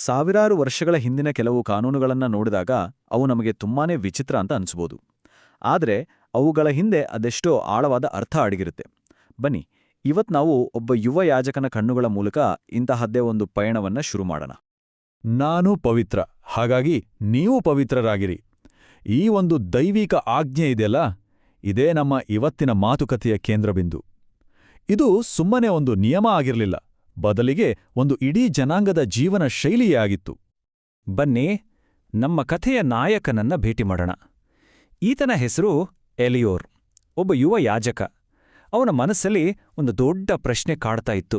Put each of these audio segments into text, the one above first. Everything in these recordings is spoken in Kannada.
ಸಾವಿರಾರು ವರ್ಷಗಳ ಹಿಂದಿನ ಕೆಲವು ಕಾನೂನುಗಳನ್ನ ನೋಡಿದಾಗ ಅವು ನಮಗೆ ತುಂಬಾನೇ ವಿಚಿತ್ರ ಅಂತ ಅನ್ಸ್ಬೋದು. ಆದರೆ ಅವುಗಳ ಹಿಂದೆ ಅದೆಷ್ಟೋ ಆಳವಾದ ಅರ್ಥ ಅಡಗಿರುತ್ತೆ. ಬನ್ನಿ, ಇವತ್ ನಾವು ಒಬ್ಬ ಯುವ ಯಾಜಕನ ಕಣ್ಣುಗಳ ಮೂಲಕ ಇಂತಹದ್ದೇ ಒಂದು ಪಯಣವನ್ನ ಶುರು ಮಾಡೋಣ. ನಾನು ಪವಿತ್ರ, ಹಾಗಾಗಿ ನೀವು ಪವಿತ್ರರಾಗಿರಿ. ಈ ಒಂದು ದೈವಿಕ ಆಜ್ಞೆ ಇದೆಯಲ್ಲ, ಇದೇ ನಮ್ಮ ಇವತ್ತಿನ ಮಾತುಕತೆಯ ಕೇಂದ್ರಬಿಂದು. ಇದು ಸುಮ್ಮನೆ ಒಂದು ನಿಯಮ ಆಗಿರಲಿಲ್ಲ, ಬದಲಿಗೆ ಒಂದು ಇಡೀ ಜನಾಂಗದ ಜೀವನ ಶೈಲಿಯೇ ಆಗಿತ್ತು. ಬನ್ನಿ, ನಮ್ಮ ಕಥೆಯ ನಾಯಕನನ್ನ ಭೇಟಿ ಮಾಡೋಣ. ಈತನ ಹೆಸರು ಎಲಿಯೋರ್, ಒಬ್ಬ ಯುವ ಯಾಜಕ. ಅವನ ಮನಸ್ಸಲ್ಲಿ ಒಂದು ದೊಡ್ಡ ಪ್ರಶ್ನೆ ಕಾಡ್ತಾ ಇತ್ತು.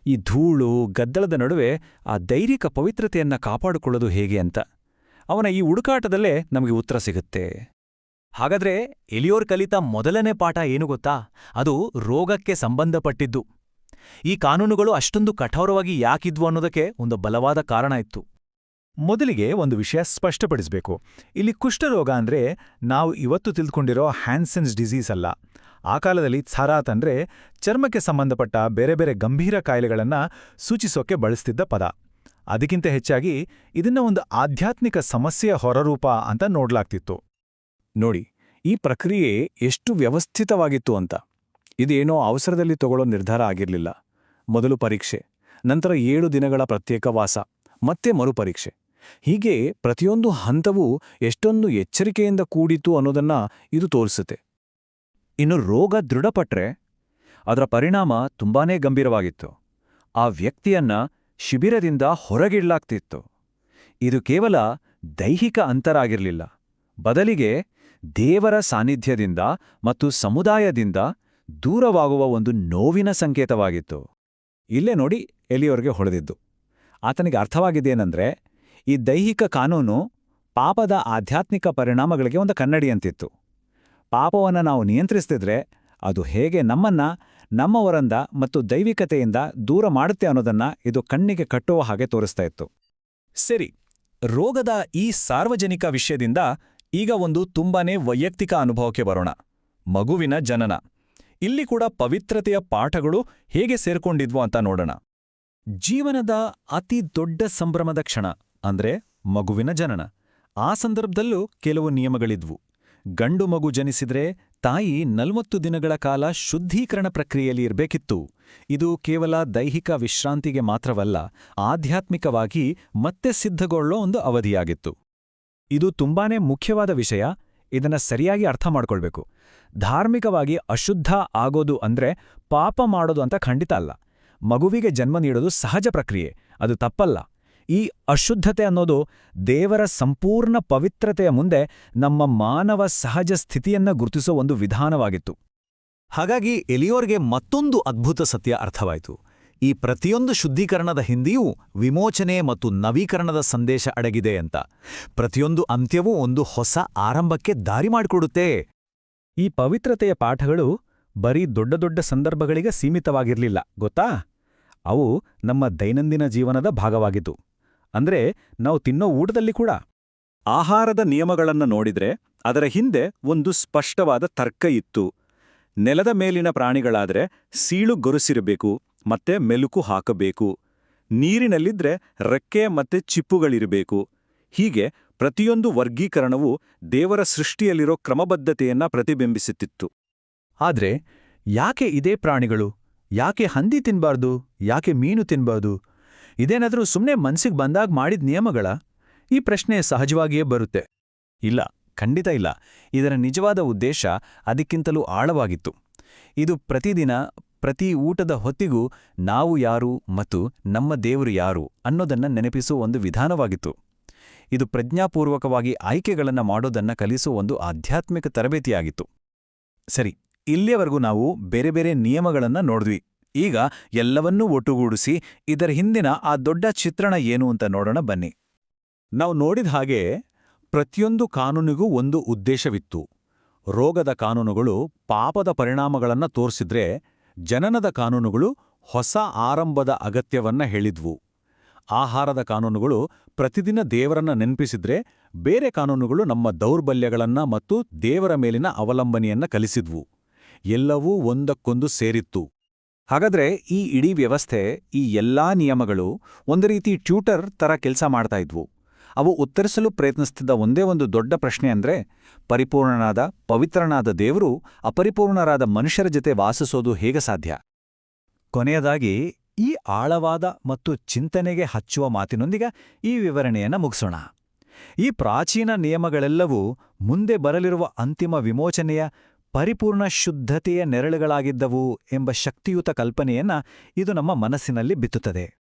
ಈ ಧೂಳು ಗದ್ದಲದ ನಡುವೆ ಆ ದೈವಿಕ ಪವಿತ್ರತೆಯನ್ನ ಕಾಪಾಡಿಕೊಳ್ಳೋದು ಹೇಗೆ ಅಂತ. ಅವನ ಈ ಹುಡುಕಾಟದಲ್ಲೇ ನಮಗೆ ಉತ್ತರ ಸಿಗುತ್ತೆ. ಹಾಗಾದ್ರೆ ಎಲಿಯೋರ್ ಕಲಿತ ಮೊದಲನೇ ಪಾಠ ಏನು ಗೊತ್ತಾ? ಅದು ರೋಗಕ್ಕೆ ಸಂಬಂಧಪಟ್ಟಿದ್ದು. ಈ ಕಾನೂನುಗಳು ಅಷ್ಟೊಂದು ಕಠೋರವಾಗಿ ಯಾಕಿದ್ವು ಅನ್ನೋದಕ್ಕೆ ಒಂದು ಬಲವಾದ ಕಾರಣ ಇತ್ತು. ಮೊದಲಿಗೆ ಒಂದು ವಿಷಯ ಸ್ಪಷ್ಟಪಡಿಸಬೇಕು. ಇಲ್ಲಿ ಕುಷ್ಠರೋಗ ಅಂದ್ರೆ ನಾವು ಇವತ್ತು ತಿಳ್ಕೊಂಡಿರೋ ಹ್ಯಾನ್ಸನ್ಸ್ ಡಿಸೀಸ್ ಅಲ್ಲ. ಆ ಕಾಲದಲ್ಲಿ ತ್ಸಾರಾತ್ ಅಂದ್ರೆ ಚರ್ಮಕ್ಕೆ ಸಂಬಂಧಪಟ್ಟ ಬೇರೆ ಬೇರೆ ಗಂಭೀರ ಕಾಯಿಲೆಗಳನ್ನ ಸೂಚಿಸೋಕೆ ಬಳಸ್ತಿದ್ದ ಪದ. ಅದಕ್ಕಿಂತ ಹೆಚ್ಚಾಗಿ ಇದನ್ನ ಒಂದು ಆಧ್ಯಾತ್ಮಿಕ ಸಮಸ್ಯೆಯ ಹೊರರೂಪ ಅಂತ ನೋಡ್ಲಾಗ್ತಿತ್ತು. ನೋಡಿ, ಈ ಪ್ರಕ್ರಿಯೆ ಎಷ್ಟು ವ್ಯವಸ್ಥಿತವಾಗಿತ್ತು ಅಂತ. ಇದೇನೋ ಅವಸರದಲ್ಲಿ ತಗೊಳ್ಳೋ ನಿರ್ಧಾರ ಆಗಿರಲಿಲ್ಲ. ಮೊದಲು ಪರೀಕ್ಷೆ, ನಂತರ 7 ದಿನಗಳ ಪ್ರತ್ಯೇಕ ವಾಸ, ಮತ್ತೆ ಮರುಪರೀಕ್ಷೆ. ಹೀಗೆ ಪ್ರತಿಯೊಂದು ಹಂತವೂ ಎಷ್ಟೊಂದು ಎಚ್ಚರಿಕೆಯಿಂದ ಕೂಡಿತು ಅನ್ನೋದನ್ನ ಇದು ತೋರಿಸುತ್ತೆ. ಇನ್ನು ರೋಗ ದೃಢಪಟ್ರೆ ಅದರ ಪರಿಣಾಮ ತುಂಬಾನೇ ಗಂಭೀರವಾಗಿತ್ತು. ಆ ವ್ಯಕ್ತಿಯನ್ನ ಶಿಬಿರದಿಂದ ಹೊರಗಿಡ್ಲಾಗ್ತಿತ್ತು. ಇದು ಕೇವಲ ದೈಹಿಕ ಅಂತರ ಆಗಿರಲಿಲ್ಲ, ಬದಲಿಗೆ ದೇವರ ಸಾನ್ನಿಧ್ಯದಿಂದ ಮತ್ತು ಸಮುದಾಯದಿಂದ ದೂರವಾಗುವ ಒಂದು ನೋವಿನ ಸಂಕೇತವಾಗಿತ್ತು. ಇಲ್ಲೇ ನೋಡಿ ಎಲಿಯೋರ್ಗೆ ಹೊಳೆದಿದ್ದು. ಆತನಿಗೆ ಅರ್ಥವಾಗಿದ್ದೇನೆಂದ್ರೆ, ಈ ದೈಹಿಕ ಕಾನೂನು ಪಾಪದ ಆಧ್ಯಾತ್ಮಿಕ ಪರಿಣಾಮಗಳಿಗೆ ಒಂದು ಕನ್ನಡಿಯಂತಿತ್ತು. ಪಾಪವನ್ನು ನಾವು ನಿಯಂತ್ರಿಸ್ತಿದ್ರೆ ಅದು ಹೇಗೆ ನಮ್ಮನ್ನ ನಮ್ಮವರಿಂದ ಮತ್ತು ದೈವಿಕತೆಯಿಂದ ದೂರ ಮಾಡುತ್ತೆ ಅನ್ನೋದನ್ನ ಇದು ಕಣ್ಣಿಗೆ ಕಟ್ಟುವ ಹಾಗೆ ತೋರಿಸ್ತಾ ಇತ್ತು. ಸರಿ, ರೋಗದ ಈ ಸಾರ್ವಜನಿಕ ವಿಷಯದಿಂದ ಈಗ ಒಂದು ತುಂಬಾನೇ ವೈಯಕ್ತಿಕ ಅನುಭವಕ್ಕೆ ಬರೋಣ. ಮಗುವಿನ ಜನನ. ಇಲ್ಲಿ ಕೂಡ ಪವಿತ್ರತೆಯ ಪಾಠಗಳು ಹೇಗೆ ಸೇರ್ಕೊಂಡಿದ್ವು ಅಂತ ನೋಡೋಣ. ಜೀವನದ ಅತಿ ದೊಡ್ಡ ಸಂಭ್ರಮದ ಕ್ಷಣ ಅಂದ್ರೆ ಮಗುವಿನ ಜನನ. ಆ ಸಂದರ್ಭದಲ್ಲೂ ಕೆಲವು ನಿಯಮಗಳಿದ್ವು. ಗಂಡು ಮಗು ಜನಿಸಿದ್ರೆ ತಾಯಿ 40 ದಿನಗಳ ಕಾಲ ಶುದ್ಧೀಕರಣ ಪ್ರಕ್ರಿಯೆಯಲ್ಲಿ ಇರಬೇಕಿತ್ತು. ಇದು ಕೇವಲ ದೈಹಿಕ ವಿಶ್ರಾಂತಿಗೆ ಮಾತ್ರವಲ್ಲ, ಆಧ್ಯಾತ್ಮಿಕವಾಗಿ ಮತ್ತೆ ಸಿದ್ಧಗೊಳ್ಳೋ ಒಂದು ಅವಧಿಯಾಗಿತ್ತು. ಇದು ತುಂಬಾನೇ ಮುಖ್ಯವಾದ ವಿಷಯ. ಇದನ್ನ ಸರಿಯಾಗಿ ಅರ್ಥ ಮಾಡ್ಕೊಳ್ಬೇಕು. ಧಾರ್ಮಿಕವಾಗಿ ಅಶುದ್ಧ ಆಗೋದು ಅಂದ್ರೆ ಪಾಪ ಮಾಡೋದು ಅಂತ ಖಂಡಿತ ಅಲ್ಲ. ಮಗುವಿಗೆ ಜನ್ಮ ನೀಡೋದು ಸಹಜ ಪ್ರಕ್ರಿಯೆ, ಅದು ತಪ್ಪಲ್ಲ. ಈ ಅಶುದ್ಧತೆ ಅನ್ನೋದು ದೇವರ ಸಂಪೂರ್ಣ ಪವಿತ್ರತೆಯ ಮುಂದೆ ನಮ್ಮ ಮಾನವ ಸಹಜ ಸ್ಥಿತಿಯನ್ನ ಗುರುತಿಸೋ ಒಂದು ವಿಧಾನವಾಗಿತ್ತು. ಹಾಗಾಗಿ ಎಲಿಯೋರ್ಗೆ ಮತ್ತೊಂದು ಅದ್ಭುತ ಸತ್ಯ ಅರ್ಥವಾಯಿತು. ಈ ಪ್ರತಿಯೊಂದು ಶುದ್ಧೀಕರಣದ ಹಿಂದೆಯೂ ವಿಮೋಚನೆ ಮತ್ತು ನವೀಕರಣದ ಸಂದೇಶ ಅಡಗಿದೆ ಅಂತ. ಪ್ರತಿಯೊಂದು ಅಂತ್ಯವೂ ಒಂದು ಹೊಸ ಆರಂಭಕ್ಕೆ ದಾರಿ ಮಾಡಿಕೊಡುತ್ತೆ. ಈ ಪವಿತ್ರತೆಯ ಪಾಠಗಳು ಬರೀ ದೊಡ್ಡ ದೊಡ್ಡ ಸಂದರ್ಭಗಳಿಗೆ ಸೀಮಿತವಾಗಿರಲಿಲ್ಲ, ಗೊತ್ತಾ? ಅವು ನಮ್ಮ ದೈನಂದಿನ ಜೀವನದ ಭಾಗವಾಗಿತ್ತು. ಅಂದ್ರೆ ನಾವು ತಿನ್ನೋ ಊಟದಲ್ಲಿ ಕೂಡ. ಆಹಾರದ ನಿಯಮಗಳನ್ನ ನೋಡಿದ್ರೆ ಅದರ ಹಿಂದೆ ಒಂದು ಸ್ಪಷ್ಟವಾದ ತರ್ಕ ಇತ್ತು. ನೆಲದ ಮೇಲಿನ ಪ್ರಾಣಿಗಳಾದ್ರೆ ಸೀಳು ಗೊರಸಿರಬೇಕು ಮತ್ತೆ ಮೆಲುಕು ಹಾಕಬೇಕು. ನೀರಿನಲ್ಲಿದ್ರೆ ರೆಕ್ಕೆ ಮತ್ತೆ ಚಿಪ್ಪುಗಳಿರಬೇಕು. ಹೀಗೆ ಪ್ರತಿಯೊಂದು ವರ್ಗೀಕರಣವೂ ದೇವರ ಸೃಷ್ಟಿಯಲ್ಲಿರೋ ಕ್ರಮಬದ್ಧತೆಯನ್ನ ಪ್ರತಿಬಿಂಬಿಸುತ್ತಿತ್ತು. ಆದ್ರೆ ಯಾಕೆ ಇದೇ ಪ್ರಾಣಿಗಳು? ಯಾಕೆ ಹಂದಿ ತಿನ್ಬಾರ್ದು? ಯಾಕೆ ಮೀನು ತಿನ್ಬಾರ್ದು? ಇದೇನಾದ್ರೂ ಸುಮ್ಮನೆ ಮನ್ಸಿಗೆ ಬಂದಾಗ ಮಾಡಿದ ನಿಯಮಗಳ? ಈ ಪ್ರಶ್ನೆ ಸಹಜವಾಗಿಯೇ ಬರುತ್ತೆ. ಇಲ್ಲ, ಖಂಡಿತ ಇಲ್ಲ. ಇದರ ನಿಜವಾದ ಉದ್ದೇಶ ಅದಕ್ಕಿಂತಲೂ ಆಳವಾಗಿತ್ತು. ಇದು ಪ್ರತಿದಿನ ಪ್ರತಿ ಊಟದ ಹೊತ್ತಿಗೂ ನಾವು ಯಾರು ಮತ್ತು ನಮ್ಮ ದೇವರು ಯಾರು ಅನ್ನೋದನ್ನ ನೆನಪಿಸುವ ಒಂದು ವಿಧಾನವಾಗಿತ್ತು. ಇದು ಪ್ರಜ್ಞಾಪೂರ್ವಕವಾಗಿ ಆಯ್ಕೆಗಳನ್ನು ಮಾಡೋದನ್ನ ಕಲಿಸುವ ಒಂದು ಆಧ್ಯಾತ್ಮಿಕ ತರಬೇತಿಯಾಗಿತ್ತು. ಸರಿ, ಇಲ್ಲಿಯವರೆಗೂ ನಾವು ಬೇರೆ ಬೇರೆ ನಿಯಮಗಳನ್ನ ನೋಡಿದ್ವಿ. ಈಗ ಎಲ್ಲವನ್ನೂ ಒಟ್ಟುಗೂಡಿಸಿ ಇದರ ಹಿಂದಿನ ಆ ದೊಡ್ಡ ಚಿತ್ರಣ ಏನು ಅಂತ ನೋಡೋಣ ಬನ್ನಿ. ನಾವು ನೋಡಿದ ಹಾಗೆ ಪ್ರತಿಯೊಂದು ಕಾನೂನಿಗೂ ಒಂದು ಉದ್ದೇಶವಿತ್ತು. ರೋಗದ ಕಾನೂನುಗಳು ಪಾಪದ ಪರಿಣಾಮಗಳನ್ನ ತೋರಿಸಿದ್ರೆ, ಜನನದ ಕಾನೂನುಗಳು ಹೊಸ ಆರಂಭದ ಅಗತ್ಯವನ್ನ ಹೇಳಿದ್ವು. ಆಹಾರದ ಕಾನೂನುಗಳು ಪ್ರತಿದಿನ ದೇವರನ್ನ ನೆನಪಿಸಿದ್ರೆ, ಬೇರೆ ಕಾನೂನುಗಳು ನಮ್ಮ ದೌರ್ಬಲ್ಯಗಳನ್ನ ಮತ್ತು ದೇವರ ಮೇಲಿನ ಅವಲಂಬನೆಯನ್ನ ಕಲಿಸಿದ್ವು. ಎಲ್ಲವೂ ಒಂದಕ್ಕೊಂದು ಸೇರಿತ್ತು. ಹಾಗಾದ್ರೆ ಈ ಇಡೀ ವ್ಯವಸ್ಥೆ, ಈ ಎಲ್ಲಾ ನಿಯಮಗಳು ಒಂದು ರೀತಿ ಟ್ಯೂಟರ್ ತರ ಕೆಲಸ ಮಾಡ್ತಾ ಇದ್ವು. ಅವು ಉತ್ತರಿಸಲು ಪ್ರಯತ್ನಿಸ್ತಿದ್ದ ಒಂದೇ ಒಂದು ದೊಡ್ಡ ಪ್ರಶ್ನೆ ಅಂದ್ರೆ, ಪರಿಪೂರ್ಣನಾದ ಪವಿತ್ರನಾದ ದೇವರು ಅಪರಿಪೂರ್ಣರಾದ ಮನುಷ್ಯರ ಜೊತೆ ವಾಸಿಸೋದು ಹೇಗೆ ಸಾಧ್ಯ? ಕೊನೆಯದಾಗಿ ಈ ಆಳವಾದ ಮತ್ತು ಚಿಂತನೆಗೆ ಹಚ್ಚುವ ಮಾತಿನೊಂದಿಗೆ ಈ ವಿವರಣೆಯನ್ನು ಮುಗಿಸೋಣ. ಈ ಪ್ರಾಚೀನ ನಿಯಮಗಳೆಲ್ಲವೂ ಮುಂದೆ ಬರಲಿರುವ ಅಂತಿಮ ವಿಮೋಚನೆಯ ಪರಿಪೂರ್ಣ ಶುದ್ಧತೆಯ ನೆರಳುಗಳಾಗಿದ್ದವು ಎಂಬ ಶಕ್ತಿಯುತ ಕಲ್ಪನೆಯನ್ನ ಇದು ನಮ್ಮ ಮನಸ್ಸಿನಲ್ಲಿ ಬಿತ್ತುತ್ತದೆ.